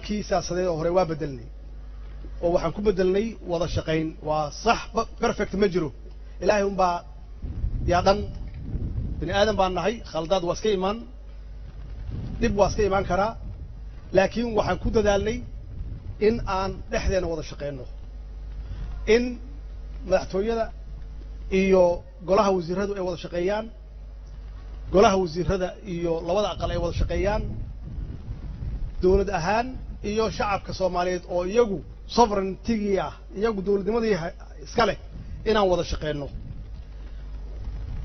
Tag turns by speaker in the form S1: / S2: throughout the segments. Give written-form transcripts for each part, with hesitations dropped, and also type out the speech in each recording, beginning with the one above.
S1: hanankii siyaasadeed oo hore waa bedelnay oo waxaan ku bedelnay wada shaqayn waa sax perfect ma jiro ilaahay un baa yaa dhan bini aadan baan nahay khaldaad waa iska imaan dib waa iska imaan karaa laakiin waxaan ku dadaalnay in aan dhexdeena wada shaqeyno in madaxtooyada iyo golaha wasiiradu ay wada shaqeeyaan golaha wasiirada iyo labada aqal ay wada shaqeeyaan dawlad ahaan iyo shacabka Soomaaliyeed oo iyagu sovereignty ah iyagu dawladnimadii iska leh inaan wada shaqeyno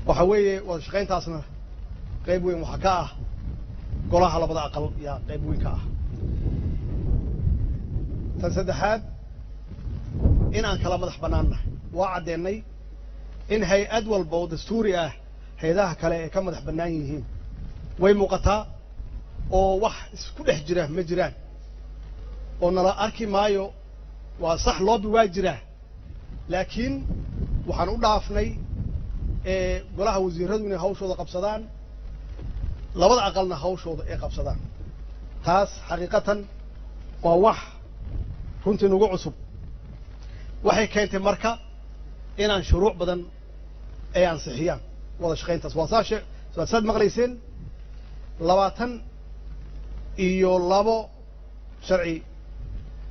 S1: waxa weeye wada shaqeyntaasna qayb weyn waxa ka ah golaha labada aqal yaa qayb weyn ka ah tan saddexaad in aan kala madax banaanahay waa cadeynay in hay'ad walba oo dastuuri ah hay'adaha kale ee ka madax banaan yihiin way muuqataa oo wax isku dhex jira ma jiraan oo nala arki maayo waa sax loobi waa jira laakiin waxaan u dhaafnay golaha wasiiradu inay hawshooda qabsadaan labada aqalna hawshooda ay qabsadaan taas xaqiiqatan waa wax runtii nagu cusub waxay keentay marka inaan shuruuc badan ay ansixiyaan wada shaqeyntaas waa saad maqlayseen 22 sharci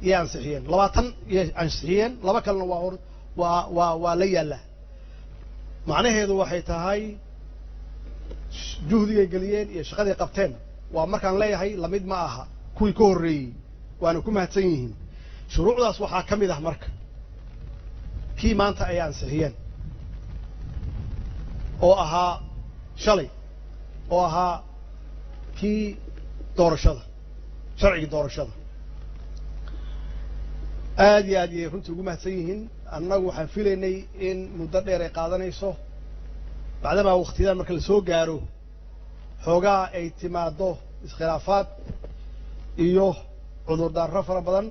S1: iyo ansixiyeen 20 iyo ansixiyeen laba kalena waa la yaala macnaheedu waxay tahay juhdiga galiyeen iyo shaqada qabteen waa markaan leeyahay lamid ma aha kuwii ka horeeyay waana ku mahadsan yihiin shuruucdaas waxaa ka mid ah marka kii maanta ay ansixiyeen oo ahaa shalay oo ahaa kii doorashada sharciga doorashada aad iyo aad iyo runtii ugu mahadsan yihiin annagu waxaan filaynay in muddo dheer ay qaadanayso bacdama waqtiyadan marka la soo gaaro xoogaa ay timaado iskhilaafaad iyo cudurdaaro fara badan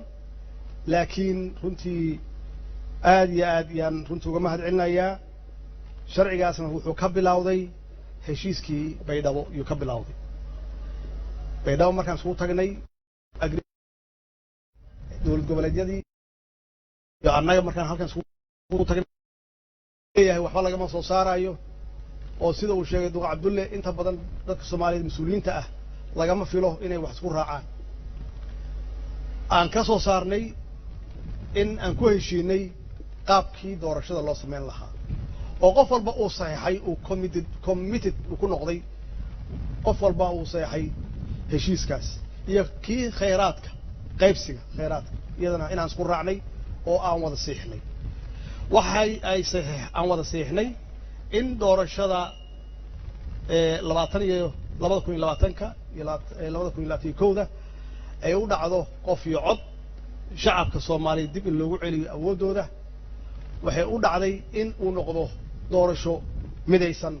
S1: laakiin runtii aad iyo aad yaan runtii uga mahad celinayaa sharcigaasna wuxuu ka bilowday heshiiskii baydhabo iyo ka bilowday baydhabo markaan isugu tagnay dowlad goboleedyadii iyo annaga markaan halkan isugu tagnay leeyahay waxba lagama soo saarayo oo sida uu sheegay Duqa Cabdulle inta badan dadka Soomaaliyeed mas'uuliyiinta ah lagama filo inay wax isku raacaan aan ka soo saarnay in aan ku heshiinay qaabkii doorashada loo sameyn lahaa oo qof walba uu saxiixay uu committed ku noqday qof walba uu saxiixay heshiiskaas iyo kii khayraadka qaybsiga khayraadka iyadana inaan isku raacnay oo aan wada saxiixnay waxay ay saxiix aan wada saxiixnay in doorashada 2020ka iyo 2021 ay u dhacdo qof iyo cod shacabka Soomaaliyeed dib in loogu celiyo awoodooda waxay u dhacday in uu noqdo doorasho midaysan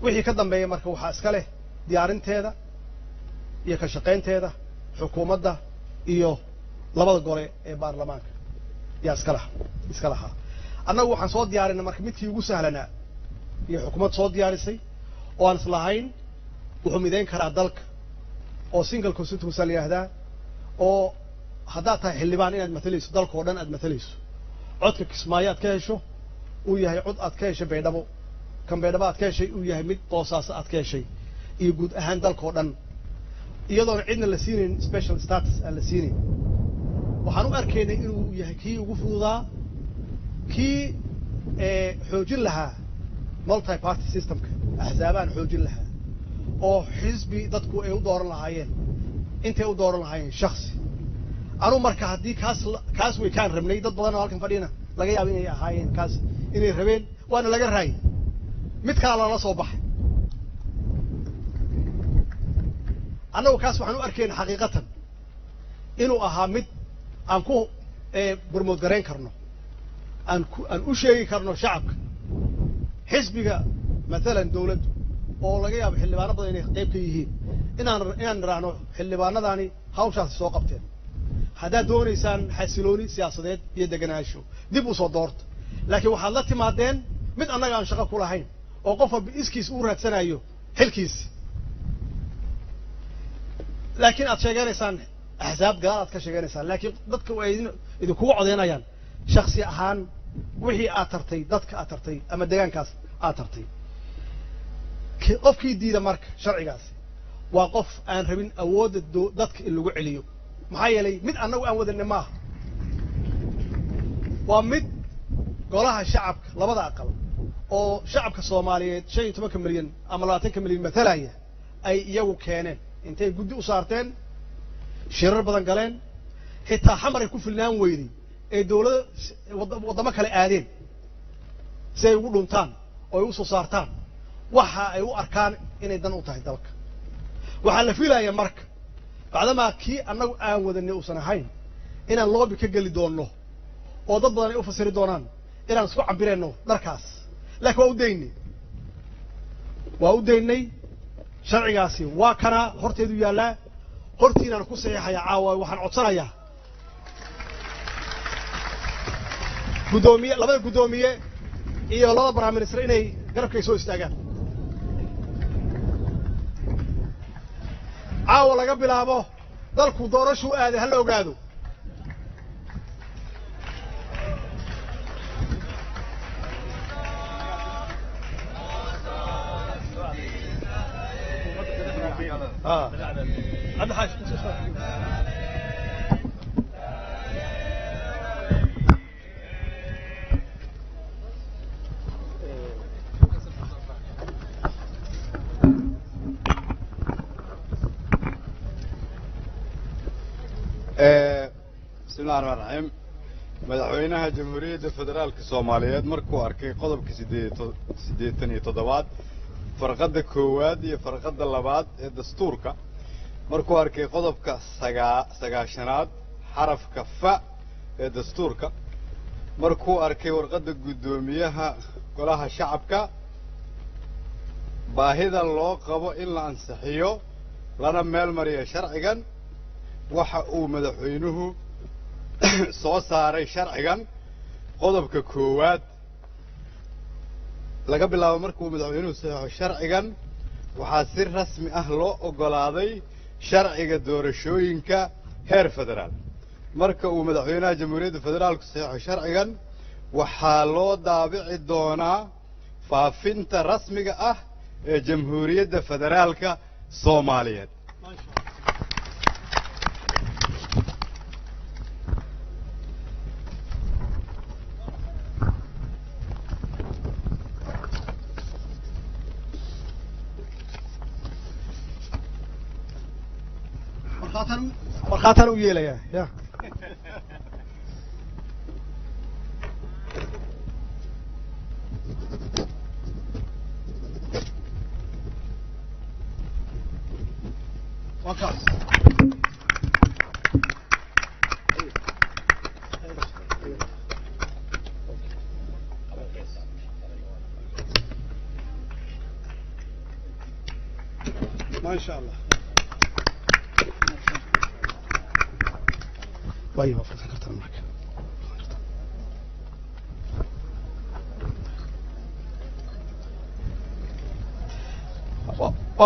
S1: wixii ka dambeeyay marka waxa iska leh diyaarinteeda iyo ka shaqeynteeda xukuumadda iyo labada gole ee baarlamaanka yaa iska lahaa annagu waxaan soo diyaarinay marka midkii ugu sahlanaa iyo xukuumad soo diyaarisay oo aan islahayn wuxuu midayn karaa dalka oo single constituency la yiraahdaa oo haddaad tahay xildhibaan inaad matalayso dalka oo dhan aad matalayso codka Kismaayo aad ka hesho uu yahay cod aad ka heshay Baydhabo kan Baydhabo aad ka heshay uu yahay mid Boosaaso aad ka heshay iyo guud ahaan dalka oo dhan iyadoo cidna la siinin special status aan la siinin waxaan u arkaynay inuu yahay kii ugu fududaa kii xoojin lahaa multi party systemka ahzaabaan xoojin lahaa oo xisbi dadku ay u dooran lahaayeen intay u dooran lahaayeen shakhsi anu marka haddii kaas way kaan rabnay dad badan oo halkan fadhiyana laga yaabo inay ahaayeen kaas inay rabeen waana laga raayay mid kale la soo baxay annagu kaas waxaan u arkaynaa xaqiiqatan inuu ahaa mid aan ku burmood gareyn karno aan u sheegi karno shacabka xisbiga maalan dawladdu oo laga yaabo xildhibaano badan inay qayb ka yihiin inaan niraahno xildhibaanadaani hawshaas soo qabteen haddaad doonaysaan xasilooni siyaasadeed iyo deganaansho dib u soo doorto laakiin waxaad la timaadeen mid annaga aan shaqo ku lahayn oo qof walba iskiis u raadsanayo xilkiisi laakiin aad sheeganaysaan أحزاب قالت كشيء إنسان لكن ضدك وإذا كوا عضينا يان شخصي أهان وحي آترتي ضدك آترتي أما دجان كاس آترتي قف كي دي دمارك شرعي قاسي وقف أن ربين أود ضدك اللي وعليه محايا لي من أنه أود النماه ومد قالها الشعب لبضع أقل أو شعبك الصومالي شيء تمك مليون أملاتك مليون مثلا أي يو كانين أنتي قد أسارتين شرر بدن قالين حتى حمر يكون في النام ويدي الدولة وضمك الآدين سيقولون تان أو يوصل صارتان وحا أيو أركان إن يدنوا تحت ذلك وحال في لا يمرك بعدما كي أنه أعود النيو سنحين إن الله بكجل دونه وضد أن يفسر دونان إن نسقع عبرينه دركاس لكن وأوديني شرعي قاسي وكان هرتي دو يالا هرتينا نكون صحيحة يا عاوة وحن عطرها يا قدومية لبدا قدومية إيه الله برامج إسرائيلي قرب كيسو استاجان عاوة لقبل أبوه ذلك دورشو آذي هلا وقادو هذا حاجة
S2: بسم الله الرحمن الرحيم مدحوينها جمهورية الفدرالية الصومالية مركو أركي قضب كسيديتني تضوات فرقد كواد يا فرقد اللباد الدستورك مركو أركي قضب كسجاشنات حرف كفاء الدستورك مركو أركي ورقد قدوميها كلها شعبك باهذا الله قبو إلا أنسحيو لنا ميل مريا شرعيا waxa uu madaxweynuhu soo saaray sharcigan qodobka koowaad laga bilaabo markuu madaxweynuhu saxo sharcigan waxa si rasmi ah loo ogolaaday sharciga doorashooyinka heer federaal marka uu madaxweynaha jamhuuriyadda federaalku saxo sharcigan waxa loo daabici doonaa faafinta rasmiga ah ee jamhuuriyadda federaalka Soomaaliyeed
S1: مرخاتن ويليا يا وقف ما شاء الله طيب فكرت معك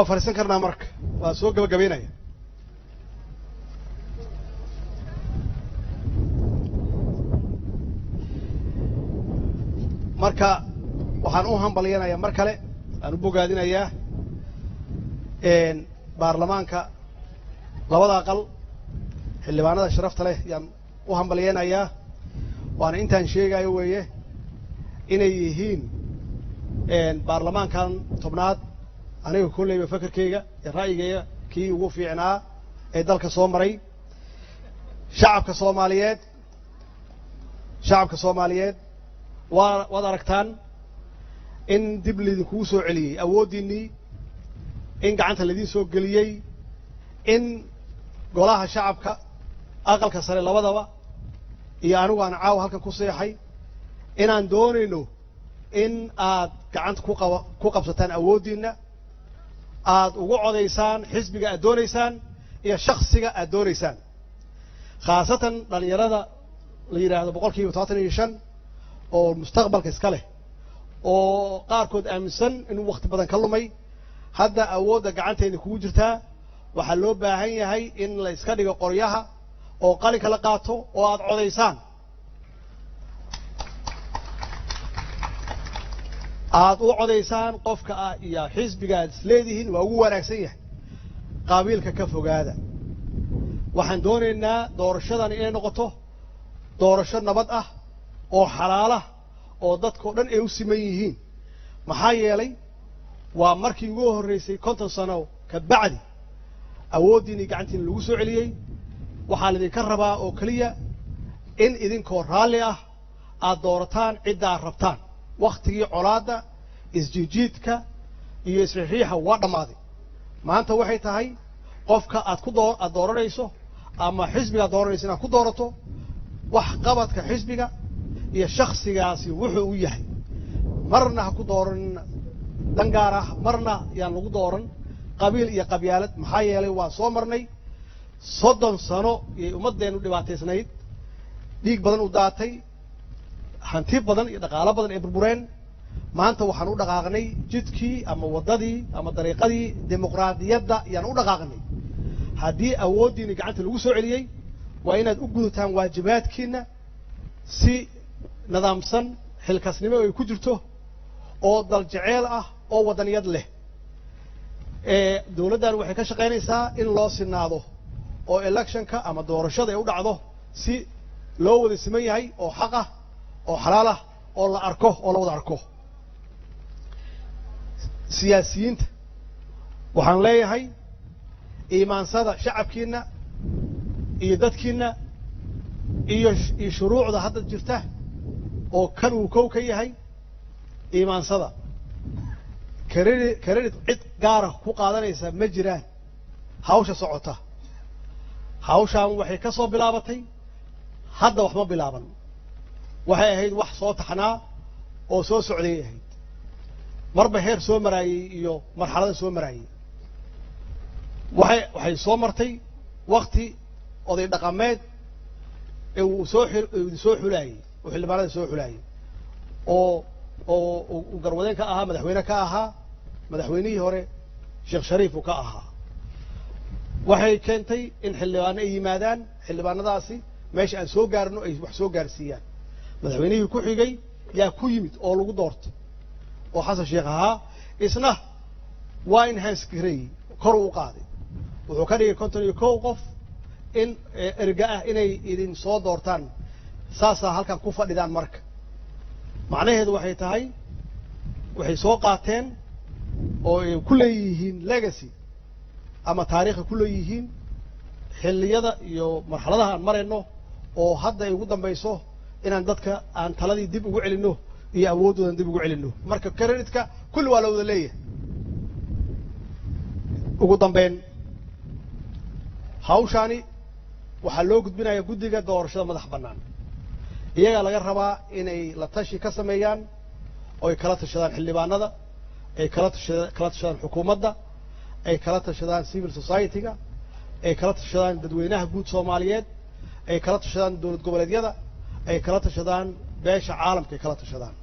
S1: فرسان كرنا مرك وسوق جبينايا marka waxaan u hambalyeynaya mar kale aan u bogaadinaya baarlamaanka labada aqal xildhibaanada sharafta leh yaan u hambalyeynaya waana intaan sheegayo weeye inay yihiin baarlamaankan tobnaad aniga kullayba fakarkayga iyo ra'yigayga kii ugu fiicnaa ee dalka soo maray shacabka Soomaaliyeed waad aragtaan in dib lidinkugu soo celiyey awoodiinii in gacanta laydin soo geliyey in golaha shacabka aqalka sare labadaba iyo anigu aan caaw halkan ku seexay inaan doonayno in aad gacanta ku qabsataan awoodiina aad ugu codaysaan xisbiga aad doonaysaan iyo shakhsiga aad doonaysaan khaasatan dhalinyarada la yiraahdo 75% oo mustaqbalka iska leh oo qaarkood aaminsan inuu waqti badan ka lumay hadda awoodda gacanteena kugu jirtaa waxaa loo baahan yahay in la iska dhigo qoryaha oo qalinka la qaato oo aad codaysaan aad u codaysaan qofka iyo xisbiga aad isleedihiin waa ugu wanaagsan yahay qaabiilka ka fogaada waxaan doonaynaa doorashadan inay noqoto doorasho nabad ah oo xalaala oo dadkoo dhan ay u siman yihiin maxaa yeelay waa markii ugu horreysay 50 sano ka bacdi awooddiinii gacantiina lagu soo celiyey waxaa laydinka rabaa oo keliya in idinkoo raalli ah aad doorataan cidda aad rabtaan wakhtigii colaadda isjiijiidka iyo isrixiixa waa dhammaaday maanta waxay tahay qofka aad dooranayso ama xisbiga aad dooranayso inaad ku doorato wax qabadka xisbiga iyo shakhsigaasi wuxuu u yahay marna ha ku dooran dan gaar ah marna yaan lagu dooran qabiil iyo qabyaalad maxaa yeelay waa soo marnay 30 sano iyo ummaddeenu dhibaataysnayd dhiig badan u daatay hanti badan iyo dhaqaalo badan ay burbureen maanta waxaan u dhaqaaqnay jidkii ama waddadii ama dariiqadii dimuqraadiyadda yaan u dhaqaaqnay haddii awooddiina gacanta lagu soo celiyey waa inaad u gudataan waajibaadkiina si nidaamsan xilkasnimo ay ku jirto oo dal jeceel ah oo waddaniyad leh dawladdan waxay ka shaqaynaysaa in loo sinaado oo electionka ama doorashada ay u dhacdo si loo wada siman yahay oo xaq ah oo xalaal ah oo la arko oo la wada arko siyaasiyiinta waxaan leeyahay iimaansada shacabkiina iyo dadkiina iyo shuruucda hadda jirta oo kan uu kow ka yahay iimaansada credit cid gaara ku qaadanaysa ma jiraan hawsha socota hawshaan waxay ka soo bilaabatay hadda wax ma bilaaban waxay ahayd wax soo taxnaa oo soo socday ahayd marba heer soo maraayay iyo marxalada soo maraayay waxay soo martay waqti oday dhaqameed ee uu soo xulayay oo xildhibaanada soo xulayay oo garwadeen ka ahaa madaxweyne ka ahaa madaxweynihii hore sheekh shariif uu ka ahaa waxay keentay in xildhibaano ay yimaadaan xildhibaanadaasi meesha aan soo gaarno ay wax soo gaarsiiyaan madaxweynihii ku xigay yaa ku yimid oo lagu doortay oo xasan sheekh ahaa isna waa enhance gareeyey kor u qaaday wuxuu ka dhigay 51 qof in erga ah inay idin soo doortaan saasaa halkan ku fadhidaan marka macnaheedu waxay tahay waxay soo qaateen oo ay ku leeyihiin legacy ama taariikha ku leeyihiin xilliyada iyo marxaladaha aan marayno oo hadda ay ugu dambayso inaan dadka aan taladii dib ugu celinno iyo awooddoodan dib ugu celinno marka creditka kulli waa la wada leeyahay ugu dambeyn hawshaani waxaa loo gudbinayaa guddiga doorashada madax bannaan iyagaa laga rabaa inay la tashi ka sameeyaan oo ay kala tashadaan xildhibaanada ay kala tashadaan xukuumadda ay kala tashadaan civil society-ga ay kala tashadaan dadweynaha guud Soomaaliyeed ay kala tashadaan dawlad goboleedyada ay kala tashadaan beesha caalamka ay kala tashadaan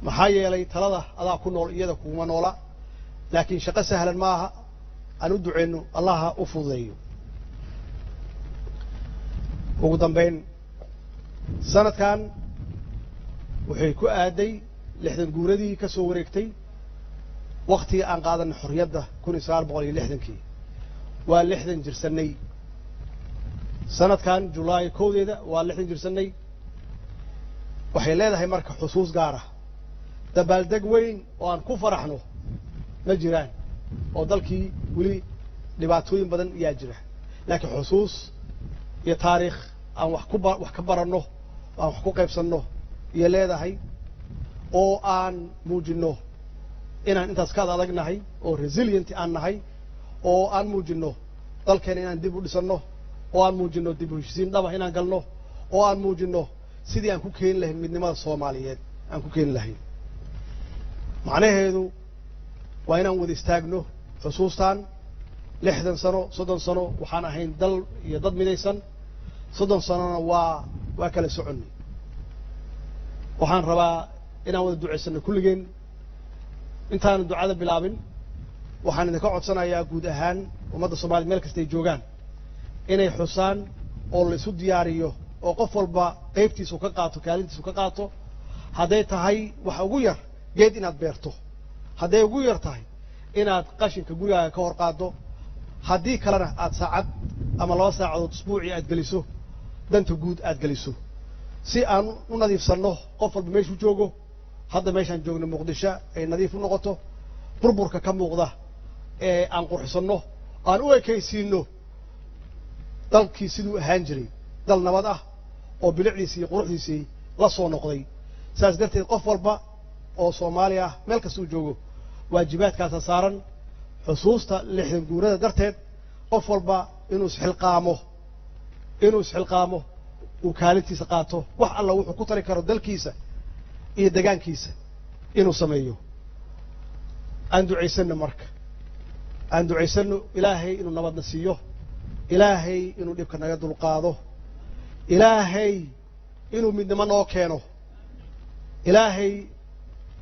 S1: maxaa yeelay talada adaa ku nool iyada kuma noola laakiin shaqo sahlan maaha aan u duceyno allaha u fududeeyo ugu dambeyn sanadkan waxay ku aaday 60 guuradii ka soo wareegtay waqtiga aan qaadan xorriyadda 1960kii waa 60 jirsanay sanadkan July 1deeda waa 60 jirsanay waxay leedahay marka xusuus gaar ah dabaaldeg weyn oo aan ku faraxno ma jiraan oo dalkii weli dhibaatooyin badan ayaa jira laakiin xusuus iyo taariikh aan wax ka baranno aan wax ku qaybsanno iyo leedahay oo aan muujinno inaan intaas ka adagnahay oo resilient aan nahay oo aan muujinno dalkeena inaan dib u dhisanno oo aan muujinno dib u heshiisiin dhaba inaan galno oo aan muujinno sidii aan ku keeni lahayn midnimada Soomaaliyeed aan ku keeni lahayn macnaheedu waa inaan wada istaagno xusuustaan 60 sano 30 sano waxaan ahayn dal iyo dad midaysan 30 sanona waa kala soconnay waxaan rabaa inaan wada duceysano kulligeen intaan ducada bilaabin waxaan idinka codsanayaa guud ahaan ummadda Soomaaliyeed meel kasta ay joogaan inay xusaan oo la isu diyaariyo oo qof walba qaybtiisu ka qaato kaalintiisu ka qaato hadday tahay wax ugu yar geed inaad beerto hadday ugu yar tahay inaad qashinka gurigaaga ka hor qaado haddii kalena aad saacad ama 2 saacadood usbuucii aad geliso danta guud aad geliso si aan u nadiifsanno qof walba meeshuu joogo hadda meeshaan joogno Muqdisho ay nadiif u noqoto burburka ka muuqda ee aan qurxsanno aan u ekaysiino dalkii siduu ahaan jiray dal nabad ah oo bilicdiisii iyo quruxdiisii la soo noqday saas darteed qof walba oo Soomaali ah meel kasta uu joogo waajibaadkaas saaran xusuusta 60 guurada darteed qof walba inuu isxilqaamo uu kaalintiisa qaato wax alla wuxuu ku tari karo dalkiisa iyo deegaankiisa inuu sameeyo aan ducaysanno marka aan ducaysanno ilaahay inuu nabadna siiyo ilaahay inuu dhibka naga dulqaado ilaahay inuu midnimo noo keeno ilaahay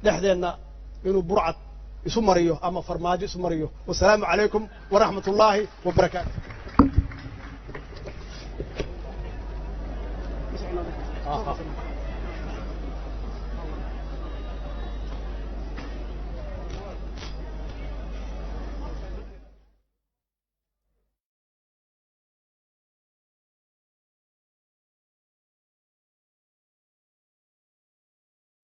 S1: dhexdeena inuu burcad isu mariyo ama farmaajo isu mariyo wassalaamu calaykum waraxmatullaahi wabarakaatuh